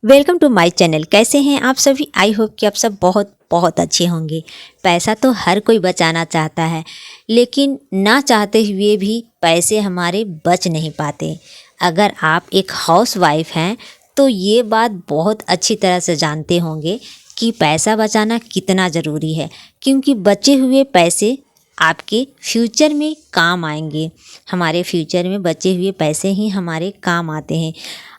Welcome to my channel. कैसे हैं आप सभी? आई होप कि आप सब बहुत बहुत अच्छे होंगे। पैसा तो हर कोई बचाना चाहता है, लेकिन ना चाहते हुए भी पैसे हमारे बच नहीं पाते। अगर आप एक हाउसवाइफ हैं तो ये बात बहुत अच्छी तरह से जानते होंगे कि पैसा बचाना कितना ज़रूरी है, क्योंकि बचे हुए पैसे आपके फ्यूचर में काम आएंगे। हमारे फ्यूचर में बचे हुए पैसे ही हमारे काम आते हैं।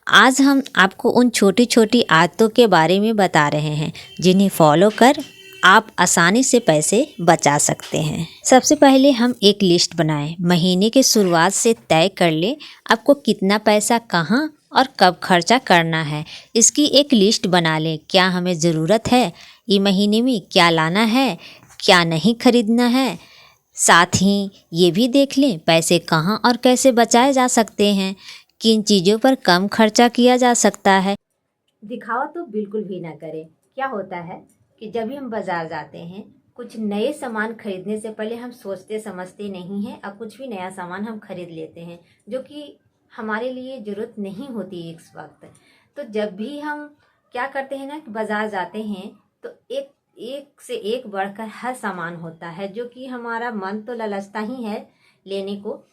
आज हम आपको उन छोटी छोटी आदतों के बारे में बता रहे हैं जिन्हें फॉलो कर आप आसानी से पैसे बचा सकते हैं। सबसे पहले हम एक लिस्ट बनाएं। महीने के शुरुआत से तय कर लें आपको कितना पैसा कहाँ और कब खर्चा करना है। इसकी एक लिस्ट बना लें। क्या हमें ज़रूरत है ये महीने में, क्या लाना है, क्या नहीं खरीदना है। साथ ही ये भी देख लें पैसे कहाँ और कैसे बचाए जा सकते हैं, किन चीज़ों पर कम खर्चा किया जा सकता है। दिखावा तो बिल्कुल भी ना करें। क्या होता है कि जब भी हम बाज़ार जाते हैं, कुछ नए सामान खरीदने से पहले हम सोचते समझते नहीं हैं और कुछ भी नया सामान हम खरीद लेते हैं जो कि हमारे लिए ज़रूरत नहीं होती इस वक्त। तो जब भी हम क्या करते हैं ना कि बाज़ार जाते हैं तो एक एक से एक बढ़कर हर सामान होता है जो कि हमारा मन तो ललचता ही है लेने को,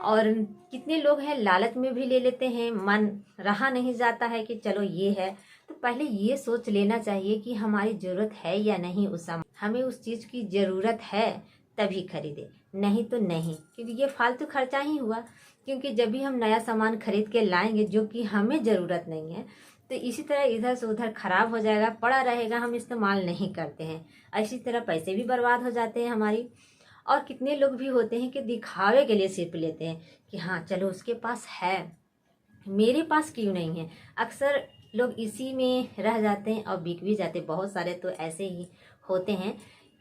और कितने लोग हैं लालच में भी ले लेते हैं। मन रहा नहीं जाता है कि चलो ये है, तो पहले ये सोच लेना चाहिए कि हमारी ज़रूरत है या नहीं। उस सामान हमें उस चीज़ की ज़रूरत है तभी खरीदे, नहीं तो नहीं, क्योंकि ये फालतू खर्चा ही हुआ। क्योंकि जब भी हम नया सामान खरीद के लाएंगे जो कि हमें ज़रूरत नहीं है, तो इसी तरह इधर से उधर ख़राब हो जाएगा, पड़ा रहेगा, हम इस्तेमाल नहीं करते हैं। इसी तरह पैसे भी बर्बाद हो जाते हैं हमारी। और कितने लोग भी होते हैं कि दिखावे के लिए सिर्फ लेते हैं कि हाँ चलो उसके पास है, मेरे पास क्यों नहीं है। अक्सर लोग इसी में रह जाते हैं और बिक भी जाते हैं। बहुत सारे तो ऐसे ही होते हैं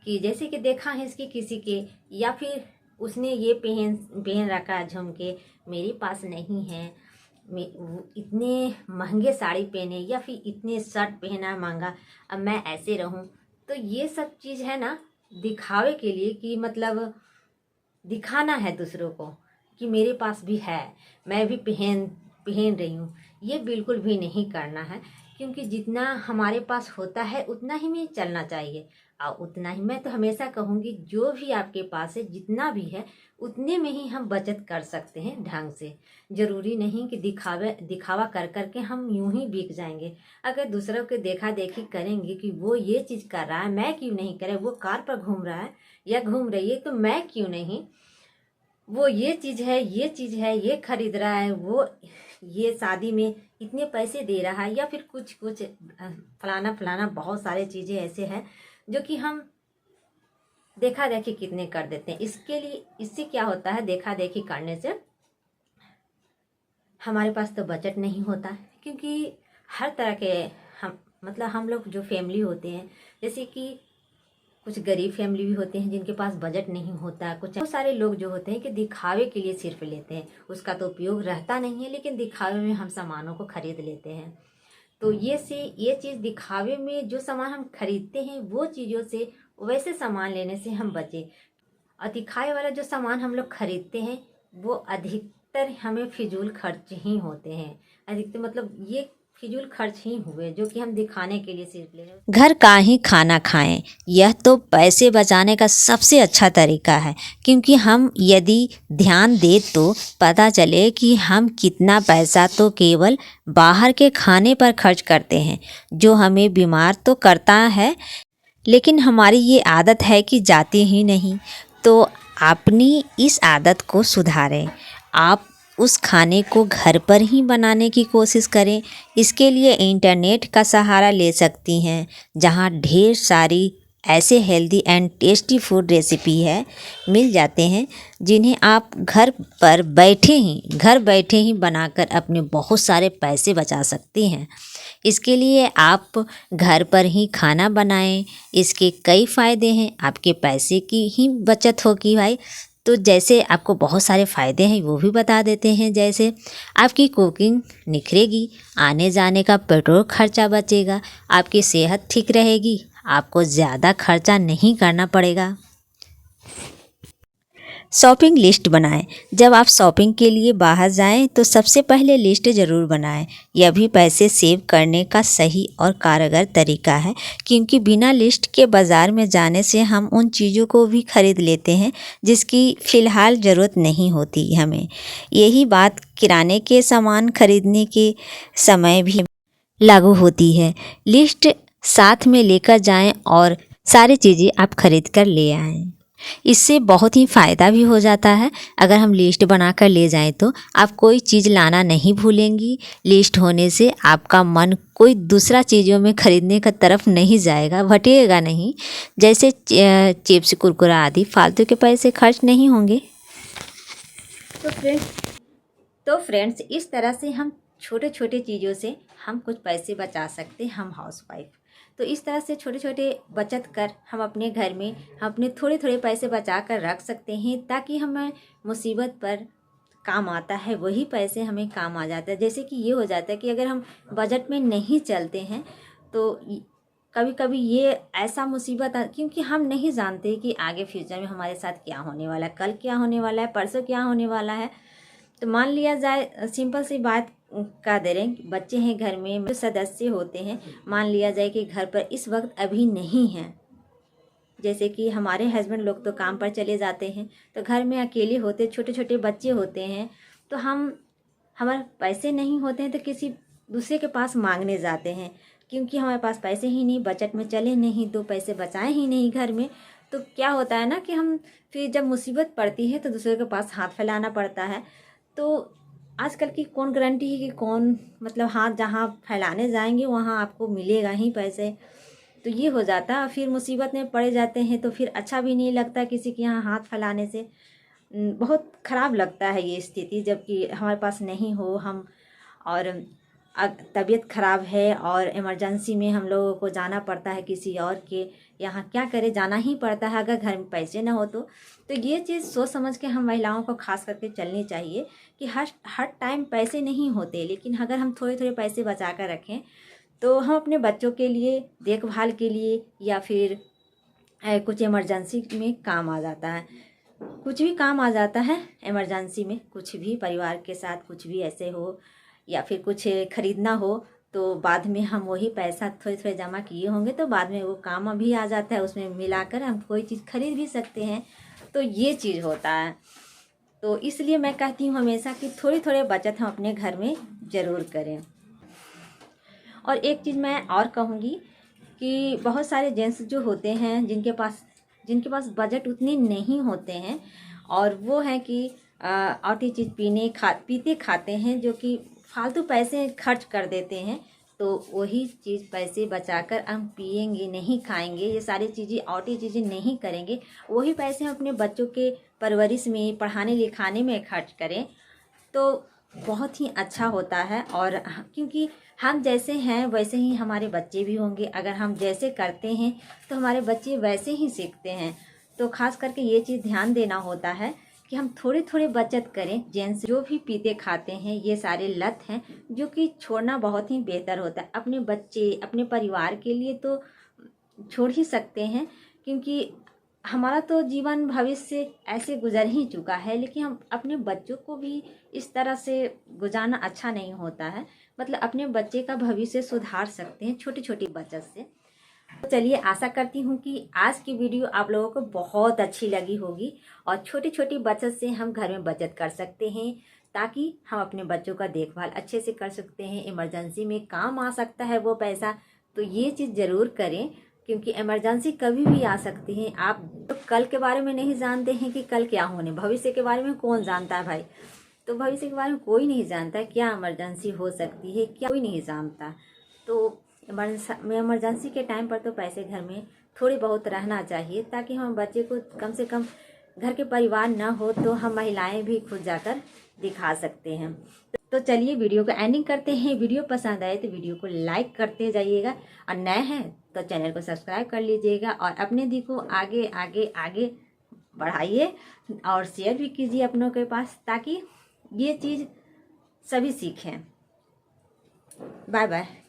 कि जैसे कि देखा है इसकी किसी के, या फिर उसने ये पहन रखा झुमके, मेरे पास नहीं है। इतने महंगे साड़ी पहने या फिर इतने शर्ट पहना महंगा, अब मैं ऐसे रहूं। तो ये सब चीज़ है ना दिखावे के लिए, कि मतलब दिखाना है दूसरों को कि मेरे पास भी है, मैं भी पहन पहन रही हूँ। ये बिल्कुल भी नहीं करना है, क्योंकि जितना हमारे पास होता है उतना ही में चलना चाहिए। और उतना ही, मैं तो हमेशा कहूँगी जो भी आपके पास है जितना भी है उतने में ही हम बचत कर सकते हैं ढंग से। ज़रूरी नहीं कि दिखावा कर कर के हम यूं ही बिक जाएंगे। अगर दूसरों के देखा देखी करेंगे कि वो ये चीज़ कर रहा है, मैं क्यों नहीं करे, वो कार पर घूम रहा है या घूम रही है तो मैं क्यों नहीं, वो ये चीज़ है, ये चीज़ है, ये खरीद रहा है, वो ये शादी में इतने पैसे दे रहा है, या फिर कुछ कुछ फलाना फलाना बहुत सारे चीज़ें ऐसे हैं जो कि हम देखा देखी कितने कर देते हैं। इसके लिए इससे क्या होता है, देखा देखी करने से हमारे पास तो बजट नहीं होता। क्योंकि हर तरह के हम लोग जो फैमिली होते हैं, जैसे कि कुछ गरीब फैमिली भी होते हैं जिनके पास बजट नहीं होता। कुछ बहुत सारे लोग जो होते हैं कि दिखावे के लिए सिर्फ लेते हैं, उसका तो उपयोग रहता नहीं है, लेकिन दिखावे में हम सामानों को खरीद लेते हैं। तो ये चीज़ दिखावे में जो सामान हम खरीदते हैं वो चीज़ों से, वैसे सामान लेने से हम बचे। और दिखावे वाला जो सामान हम लोग खरीदते हैं वो अधिकतर हमें फिजूल खर्च ही होते हैं। अधिकतर मतलब ये फिजूल खर्च ही हुए जो कि हम दिखाने के लिए सिर्फ ले रहे हैं। घर का ही खाना खाएं, यह तो पैसे बचाने का सबसे अच्छा तरीका है। क्योंकि हम यदि ध्यान दें तो पता चले कि हम कितना पैसा तो केवल बाहर के खाने पर खर्च करते हैं, जो हमें बीमार तो करता है, लेकिन हमारी ये आदत है कि जाती ही नहीं। तो अपनी इस आदत को सुधारें। आप उस खाने को घर पर ही बनाने की कोशिश करें। इसके लिए इंटरनेट का सहारा ले सकती हैं, जहां ढेर सारी ऐसे healthy and tasty food recipe है मिल जाते हैं, जिन्हें आप घर बैठे ही बनाकर अपने बहुत सारे पैसे बचा सकती हैं। इसके लिए आप घर पर ही खाना बनाएं। इसके कई फ़ायदे हैं, आपके पैसे की ही बचत होगी भाई। तो जैसे आपको बहुत सारे फ़ायदे हैं वो भी बता देते हैं। जैसे आपकी कुकिंग निखरेगी, आने जाने का पेट्रोल खर्चा बचेगा, आपकी सेहत ठीक रहेगी, आपको ज़्यादा खर्चा नहीं करना पड़ेगा। शॉपिंग लिस्ट बनाएं। जब आप शॉपिंग के लिए बाहर जाएं तो सबसे पहले लिस्ट ज़रूर बनाएं। यह भी पैसे सेव करने का सही और कारगर तरीका है, क्योंकि बिना लिस्ट के बाज़ार में जाने से हम उन चीज़ों को भी खरीद लेते हैं जिसकी फ़िलहाल ज़रूरत नहीं होती हमें। यही बात किराने के सामान खरीदने के समय भी लागू होती है। लिस्ट साथ में लेकर जाएं और सारी चीज़ें आप खरीद कर ले आएं। इससे बहुत ही फ़ायदा भी हो जाता है। अगर हम लिस्ट बनाकर ले जाएं तो आप कोई चीज़ लाना नहीं भूलेंगी। लिस्ट होने से आपका मन कोई दूसरा चीज़ों में खरीदने का तरफ नहीं जाएगा, भटकेगा नहीं। जैसे चिप्स, कुरकुरा आदि फालतू के पैसे खर्च नहीं होंगे। तो फ्रेंड्स इस तरह से हम छोटे छोटे चीज़ों से हम कुछ पैसे बचा सकते हैं, हम हाउसवाइफ। तो इस तरह से छोटे छोटे बचत कर हम अपने घर में हम अपने थोड़े थोड़े पैसे बचा कर रख सकते हैं, ताकि हमें मुसीबत पर काम आता है वही पैसे हमें काम आ जाता है। जैसे कि ये हो जाता है कि अगर हम बजट में नहीं चलते हैं तो कभी कभी ये ऐसा मुसीबत क्योंकि हम नहीं जानते कि आगे फ्यूचर में हमारे साथ क्या होने वाला है, कल क्या होने वाला है, परसों क्या होने वाला है। तो मान लिया जाए, सिंपल सी बात कह दे रहे हैं, बच्चे हैं घर में, जो सदस्य होते हैं, मान लिया जाए कि घर पर इस वक्त अभी नहीं हैं। जैसे कि हमारे हस्बैंड लोग तो काम पर चले जाते हैं, तो घर में अकेले होते, छोटे छोटे बच्चे होते हैं, तो हमारे पैसे नहीं होते हैं तो किसी दूसरे के पास मांगने जाते हैं, क्योंकि हमारे पास पैसे ही नहीं, बजट में चले नहीं, 2 पैसे बचाए ही नहीं घर में। तो क्या होता है ना कि हम फिर जब मुसीबत पड़ती है तो दूसरे के पास हाथ फैलाना पड़ता है। तो आजकल की कौन गारंटी है कि कौन, मतलब हाथ जहाँ फैलाने जाएंगे वहाँ आपको मिलेगा ही पैसे। तो ये हो जाता है, फिर मुसीबत में पड़े जाते हैं तो फिर अच्छा भी नहीं लगता किसी के यहाँ हाथ फैलाने से। बहुत ख़राब लगता है ये स्थिति, जबकि हमारे पास नहीं हो हम, और तबीयत ख़राब है और इमरजेंसी में हम लोगों को जाना पड़ता है किसी और के यहाँ, क्या करे, जाना ही पड़ता है अगर घर में पैसे ना हो तो ये चीज़ सोच समझ के हम महिलाओं को खास करके चलनी चाहिए कि हर टाइम पैसे नहीं होते, लेकिन अगर हम थोड़े थोड़े पैसे बचा कर रखें तो हम अपने बच्चों के लिए, देखभाल के लिए, या फिर कुछ इमरजेंसी में काम आ जाता है, कुछ भी काम आ जाता है इमरजेंसी में, कुछ भी परिवार के साथ कुछ भी ऐसे हो या फिर कुछ खरीदना हो, तो बाद में हम वही पैसा थोड़े थोड़े जमा किए होंगे तो बाद में वो काम भी आ जाता है, उसमें मिलाकर हम कोई चीज़ खरीद भी सकते हैं। तो ये चीज़ होता है। तो इसलिए मैं कहती हूँ हमेशा कि थोड़ी थोड़े बचत हम अपने घर में ज़रूर करें। और एक चीज़ मैं और कहूँगी कि बहुत सारे जेंट्स जो होते हैं जिनके पास बजट उतने नहीं होते हैं, और वो हैं कि और चीज़ पीते खाते हैं, जो कि फालतू पैसे खर्च कर देते हैं। तो वही चीज़ पैसे बचाकर हम पिएंगे नहीं, खाएंगे, ये सारी चीज़ें औटी चीज़ें नहीं करेंगे, वही पैसे हम अपने बच्चों के परवरिश में, पढ़ाने लिखाने में खर्च करें तो बहुत ही अच्छा होता है। और क्योंकि हम जैसे हैं वैसे ही हमारे बच्चे भी होंगे, अगर हम जैसे करते हैं तो हमारे बच्चे वैसे ही सीखते हैं। तो खास करके ये चीज़ ध्यान देना होता है कि हम थोड़े थोड़े बचत करें। जेंट्स जो भी पीते खाते हैं, ये सारे लत हैं जो कि छोड़ना बहुत ही बेहतर होता है। अपने बच्चे, अपने परिवार के लिए तो छोड़ ही सकते हैं, क्योंकि हमारा तो जीवन भविष्य ऐसे गुजर ही चुका है, लेकिन हम अपने बच्चों को भी इस तरह से गुजारना अच्छा नहीं होता है। मतलब अपने बच्चे का भविष्य सुधार सकते हैं छोटी छोटी बचत से। तो चलिए, आशा करती हूँ कि आज की वीडियो आप लोगों को बहुत अच्छी लगी होगी, और छोटी छोटी बचत से हम घर में बचत कर सकते हैं, ताकि हम अपने बच्चों का देखभाल अच्छे से कर सकते हैं। इमरजेंसी में काम आ सकता है वो पैसा, तो ये चीज़ ज़रूर करें, क्योंकि इमरजेंसी कभी भी आ सकती है। आप तो कल के बारे में नहीं जानते हैं कि कल क्या होने, भविष्य के बारे में कौन जानता है भाई। तो भविष्य के बारे में कोई नहीं जानता क्या इमरजेंसी हो सकती है, क्या कोई नहीं जानता। तो इमरजेंसी के टाइम पर तो पैसे घर में थोड़ी बहुत रहना चाहिए, ताकि हम बच्चे को कम से कम, घर के परिवार ना हो तो हम महिलाएं भी खुद जाकर दिखा सकते हैं। तो चलिए वीडियो को एंडिंग करते हैं। वीडियो पसंद आए तो वीडियो को लाइक करते जाइएगा, और नए हैं तो चैनल को सब्सक्राइब कर लीजिएगा, और अपने दी को आगे आगे आगे बढ़ाइए, और शेयर भी कीजिए अपनों के पास, ताकि ये चीज़ सभी सीखें। Bye bye.